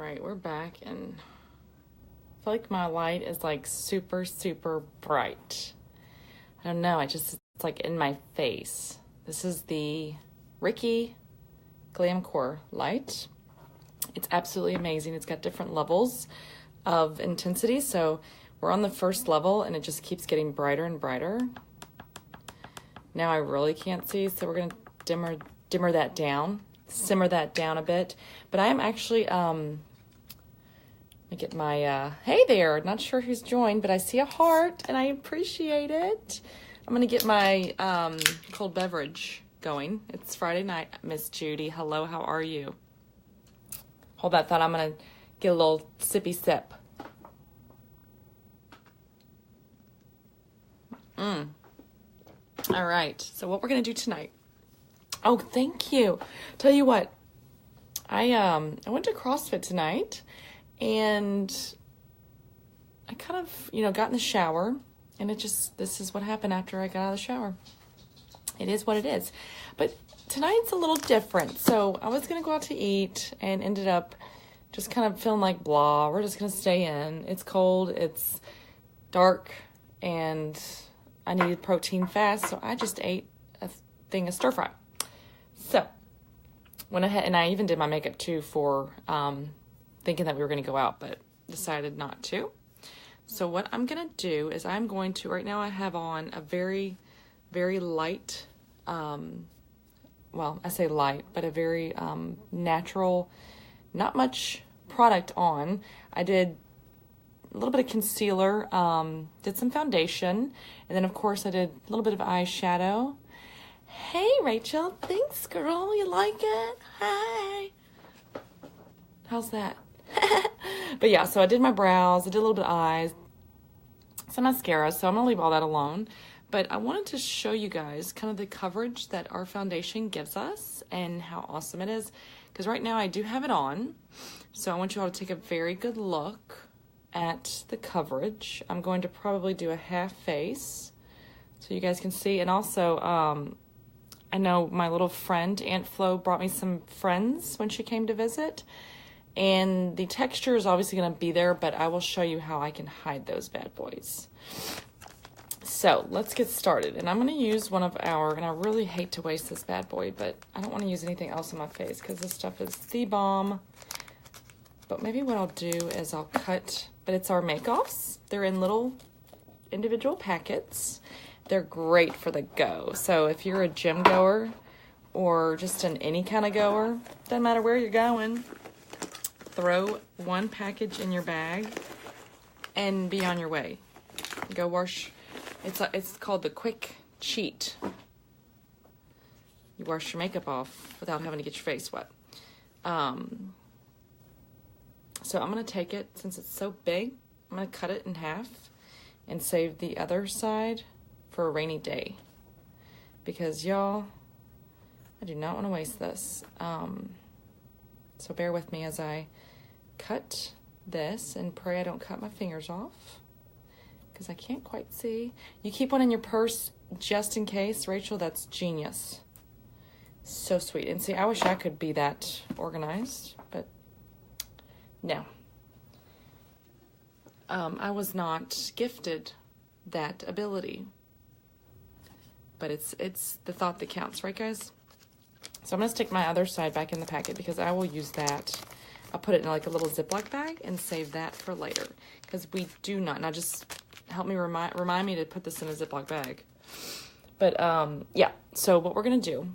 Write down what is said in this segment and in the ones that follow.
right, we're back, and I feel like my light is like super, super bright. I don't know, it's like in my face. This is the Ricky Glam Core light. It's absolutely amazing. It's got different levels of intensity, so we're on the first level, and it just keeps getting brighter and brighter. Now I really can't see, so we're gonna dimmer that down, simmer that down a bit. But I am actually, let me get my, hey there, not sure who's joined, but I see a heart, and I appreciate it. I'm gonna get my cold beverage going. It's Friday night, Miss Judy. Hello, how are you? Hold that thought, I'm gonna get a little sippy sip. All right, so what we're gonna do tonight. Oh, thank you. Tell you what, I went to CrossFit tonight, and I kind of, got in the shower, and this is what happened after I got out of the shower. It is what it is. But tonight's a little different. So I was going to go out to eat and ended up just kind of feeling like blah. We're just going to stay in. It's cold. It's dark. And I needed protein fast. So I just ate a thing of stir fry. So went ahead, and I even did my makeup too for thinking that we were going to go out, but decided not to. So what I'm going to do is right now I have on a very, very light, well, I say light, but a very natural, not much product on. I did a little bit of concealer, did some foundation, and then of course I did a little bit of eyeshadow. Hey, Rachel, thanks, girl. You like it? Hi. How's that? But yeah, so I did my brows, I did a little bit of eyes, some mascara, so I'm going to leave all that alone. But I wanted to show you guys kind of the coverage that our foundation gives us and how awesome it is. Because right now I do have it on, so I want you all to take a very good look at the coverage. I'm going to probably do a half face so you guys can see. And also, I know my little friend, Aunt Flo, brought me some friends when she came to visit. And the texture is obviously going to be there, but I will show you how I can hide those bad boys. So let's get started. And I'm going to use one of and I really hate to waste this bad boy, but I don't want to use anything else on my face because this stuff is the bomb. But maybe what I'll do is I'll cut, but it's our make-offs. They're in little individual packets. They're great for the go. So if you're a gym goer or just an any kind of goer, doesn't matter where you're going, throw one package in your bag and be on your way. Go wash. It's called the quick cheat. You wash your makeup off without having to get your face wet. So I'm going to take it, since it's so big, I'm going to cut it in half and save the other side for a rainy day. Because y'all, I do not want to waste this. So bear with me as I cut this and pray I don't cut my fingers off because I can't quite see. You keep one in your purse just in case. Rachel, that's genius. So sweet. And see, I wish I could be that organized, but no. I was not gifted that ability, but it's the thought that counts, right, guys? So I'm going to stick my other side back in the packet because I will use that. I'll put it in like a little Ziploc bag and save that for later because we do not. Now just help me remind me to put this in a Ziploc bag. But yeah, so what we're going to do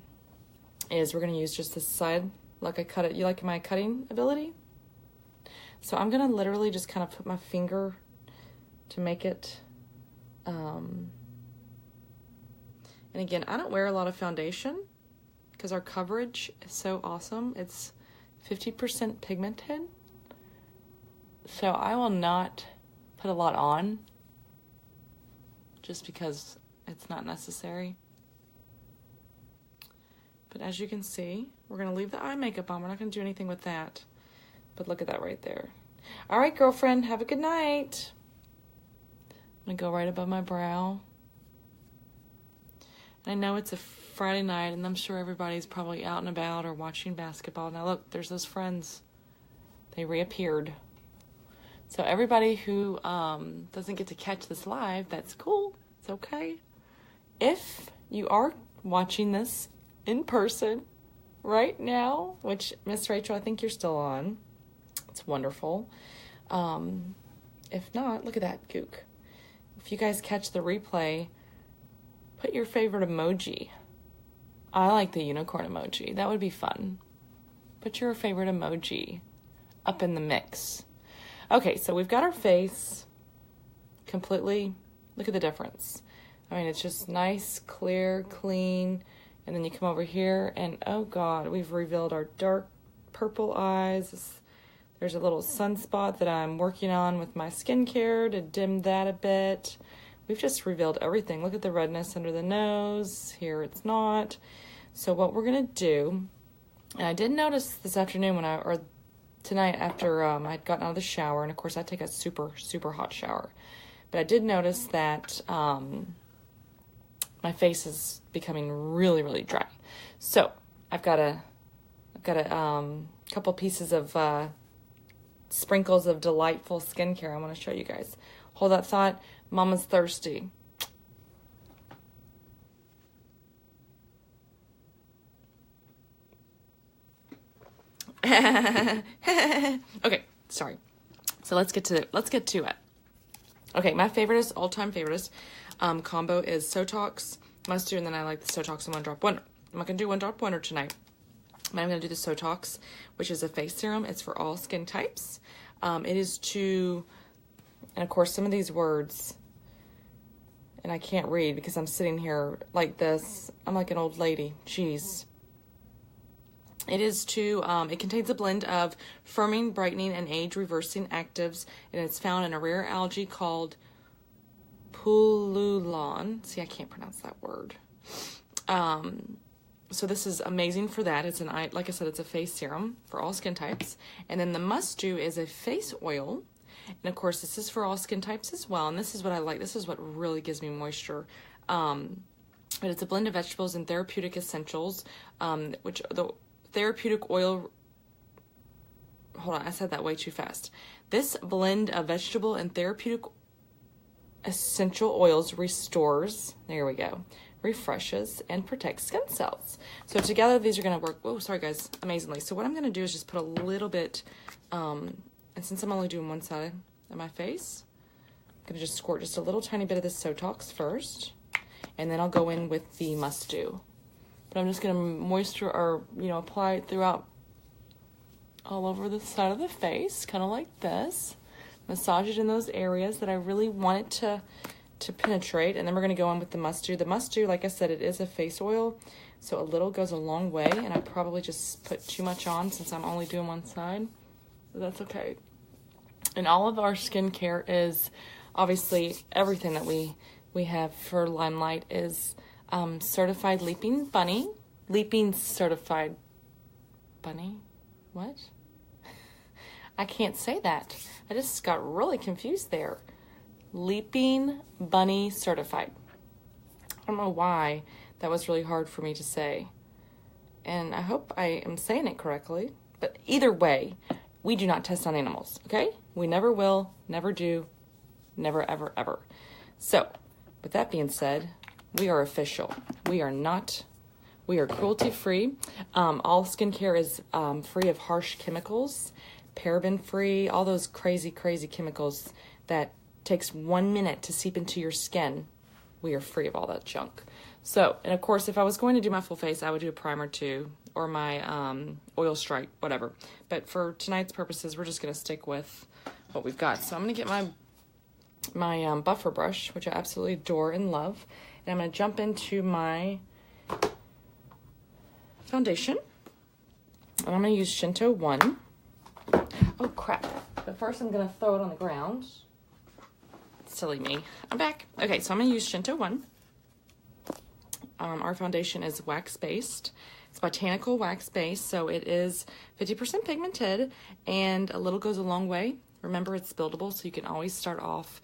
is we're going to use just this side like I cut it. You like my cutting ability? So I'm going to literally just kind of put my finger to make it. And again, I don't wear a lot of foundation because our coverage is so awesome. It's 50% pigmented. So I will not put a lot on just because it's not necessary. But as you can see, we're going to leave the eye makeup on. We're not going to do anything with that. But look at that right there. All right, girlfriend, have a good night. I'm going to go right above my brow. And I know it's a Friday night, and I'm sure everybody's probably out and about or watching basketball. Now, look, there's those friends. They reappeared. So everybody who doesn't get to catch this live, that's cool. It's okay. If you are watching this in person right now, which, Miss Rachel, I think you're still on. It's wonderful. If not, look at that gook. If you guys catch the replay, put your favorite emoji. I like the unicorn emoji. That would be fun. Put your favorite emoji up in the mix. Okay, so we've got our face completely. Look at the difference. I mean, it's just nice, clear, clean. And then you come over here and, oh God, we've revealed our dark purple eyes. There's a little sunspot that I'm working on with my skincare to dim that a bit. We've just revealed everything. Look at the redness under the nose. Here it's not. So what we're going to do, and I did notice this afternoon or tonight after I'd gotten out of the shower, and of course I take a super, super hot shower. But I did notice that my face is becoming really, really dry. So I've got a couple pieces of sprinkles of delightful skincare I want to show you guys. Hold that thought. Mama's thirsty. Okay, sorry. So let's get to it. Okay, my all-time favorite combo is Sotox Must Do, and then I like the Sotox and One Drop Wonder. I'm not gonna do One Drop Wonder tonight, but I'm gonna do the Sotox, which is a face serum. It's for all skin types. It is to, and of course some of these words, and I can't read because I'm sitting here like this. I'm like an old lady. Jeez. It is to, it contains a blend of firming, brightening, and age-reversing actives, and it's found in a rare algae called Pullulan. See, I can't pronounce that word. So this is amazing for that. It's like I said, it's a face serum for all skin types. And then the Must Do is a face oil. And of course, this is for all skin types as well. And this is what I like. This is what really gives me moisture. But it's a blend of vegetables and therapeutic essentials, which the therapeutic oil, hold on, I said that way too fast. This blend of vegetable and therapeutic essential oils restores, there we go, refreshes, and protects skin cells. So together these are going to work, oh, sorry guys, amazingly. So what I'm going to do is just put a little bit, and since I'm only doing one side of my face, I'm going to just squirt just a little tiny bit of this Sotox first, and then I'll go in with the Must Do. But I'm just going to moisture or, apply it throughout all over the side of the face, kind of like this. Massage it in those areas that I really want it to penetrate. And then we're going to go in with the Must Do. The Must Do, like I said, it is a face oil, so a little goes a long way. And I probably just put too much on since I'm only doing one side. But that's okay. And all of our skincare is, obviously, everything that we have for LimeLight is certified Leaping certified bunny. What? I can't say that. I just got really confused there. Leaping Bunny certified. I don't know why that was really hard for me to say. And I hope I am saying it correctly. But either way, we do not test on animals, okay? We never will, never do, never, ever, ever. So, with that being said, we are official. We are cruelty-free. All skincare is free of harsh chemicals, paraben-free, all those crazy, crazy chemicals that takes 1 minute to seep into your skin. We are free of all that junk. So, and of course, if I was going to do my full face, I would do a primer too, or my oil stripe, whatever. But for tonight's purposes, we're just going to stick with what we've got. So I'm going to get my buffer brush, which I absolutely adore and love. And I'm going to jump into my foundation. And I'm going to use Shinto 1. Oh, crap. But first I'm going to throw it on the ground. Silly me. I'm back. Okay, so I'm going to use Shinto 1. Our foundation is wax-based. It's botanical wax-based, so it is 50% pigmented, and a little goes a long way. Remember, it's buildable, so you can always start off.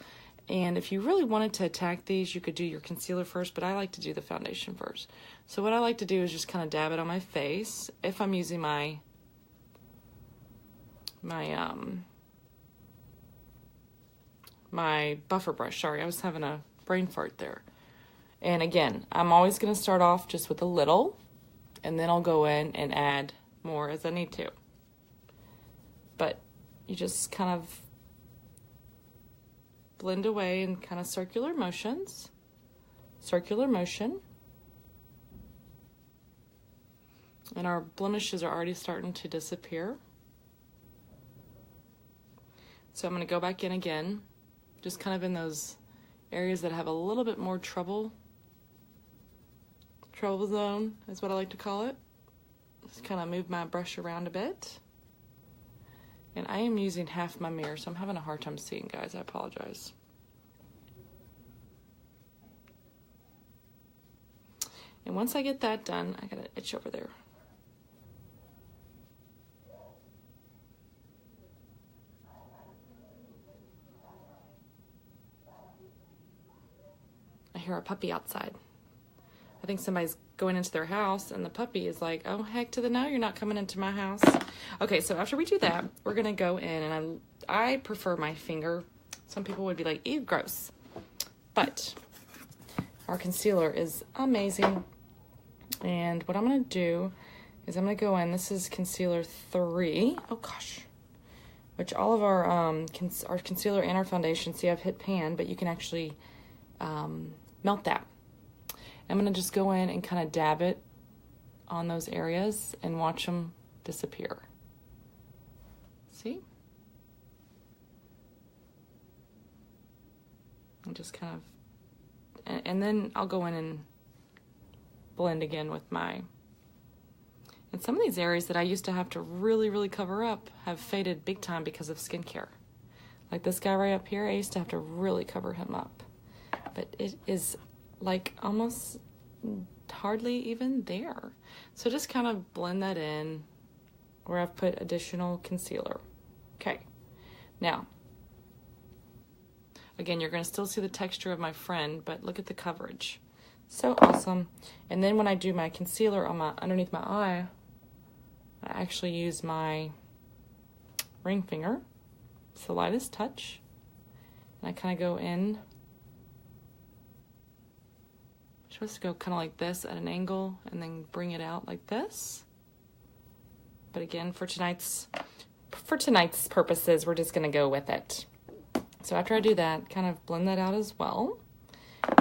And if you really wanted to attack these, you could do your concealer first, but I like to do the foundation first. So what I like to do is just kind of dab it on my face if I'm using my my buffer brush. Sorry, I was having a brain fart there. And again, I'm always going to start off just with a little, and then I'll go in and add more as I need to. But you just kind of blend away in kind of circular motions. Circular motion. And our blemishes are already starting to disappear. So I'm going to go back in again, just kind of in those areas that have a little bit more trouble zone is what I like to call it. Just kind of move my brush around a bit. And I am using half my mirror, so I'm having a hard time seeing, guys. I apologize. And once I get that done, I got an itch over there. I hear a puppy outside. I think somebody's going into their house, and the puppy is like, oh, heck to the no, you're not coming into my house. Okay, so after we do that, we're going to go in, and I prefer my finger. Some people would be like, ew, gross. But our concealer is amazing. And what I'm going to do is I'm going to go in. This is concealer 3. Oh, gosh. Which all of our concealer and our foundation, see, I've hit pan, but you can actually melt that. I'm going to just go in and kind of dab it on those areas and watch them disappear. See? And just kind of, and then I'll go in and blend again with my, and some of these areas that I used to have to really, really cover up have faded big time because of skincare. Like this guy right up here, I used to have to really cover him up. But it is like almost hardly even there. So just kind of blend that in where I've put additional concealer. Okay. Now, again, you're going to still see the texture of my friend, but look at the coverage. So awesome. And then when I do my concealer on my underneath my eye, I actually use my ring finger. It's the lightest touch. And I kind of go in. I'm supposed to go kind of like this at an angle and then bring it out like this. But again, for tonight's purposes, we're just going to go with it. So after I do that, kind of blend that out as well.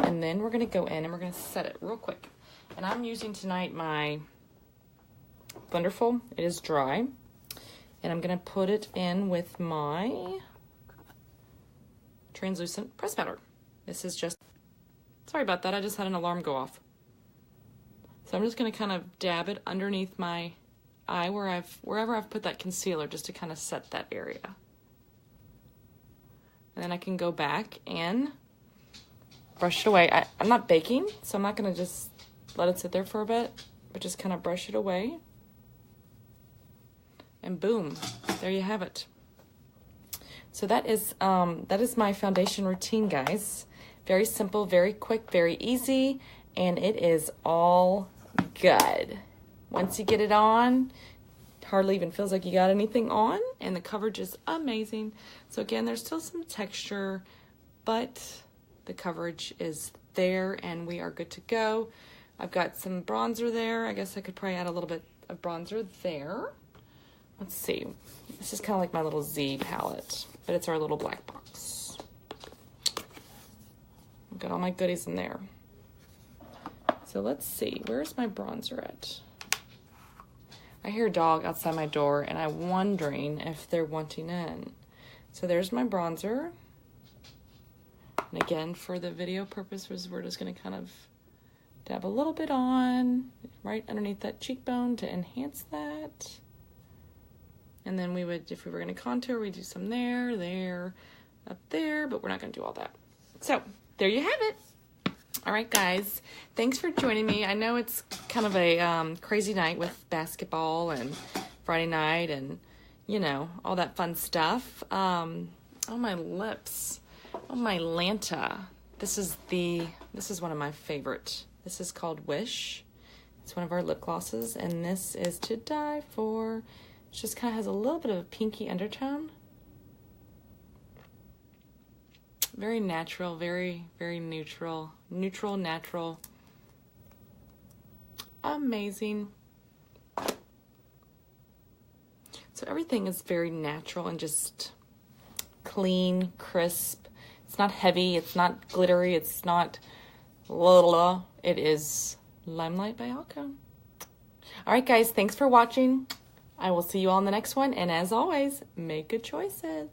And then we're going to go in and we're going to set it real quick. And I'm using tonight my Blunderful. It is dry. And I'm going to put it in with my translucent press powder. This is just, sorry about that, I just had an alarm go off. So I'm just going to kind of dab it underneath my eye wherever I've put that concealer, just to kind of set that area. And then I can go back and brush it away. I'm not baking, so I'm not going to just let it sit there for a bit, but just kind of brush it away. And boom, there you have it. So that is my foundation routine, guys. Very simple, very quick, very easy, and it is all good. Once you get it on, hardly even feels like you got anything on, and the coverage is amazing. So again, there's still some texture, but the coverage is there, and we are good to go. I've got some bronzer there. I guess I could probably add a little bit of bronzer there. Let's see. This is kind of like my little Z palette, but it's our little black box. I've got all my goodies in there. So let's see. Where's my bronzer at? I hear a dog outside my door, and I'm wondering if they're wanting in. So there's my bronzer. And again, for the video purposes, we're just going to kind of dab a little bit on right underneath that cheekbone to enhance that. And then we would, if we were going to contour, we'd do some there, up there, but we're not going to do all that. So there you have it. All right, guys, thanks for joining me. I know it's kind of a crazy night with basketball and Friday night and, you know, all that fun stuff. Oh, my lips. Oh, my Lanta. This is one of my favorite. This is called Wish. It's one of our lip glosses, and this is to die for. It just kind of has a little bit of a pinky undertone. Very natural, very, very neutral. Neutral, natural. Amazing. So everything is very natural and just clean, crisp. It's not heavy, it's not glittery, it's not blah, blah, blah. It is LimeLight by Alcone. All right, guys, thanks for watching. I will see you all in the next one. And as always, make good choices.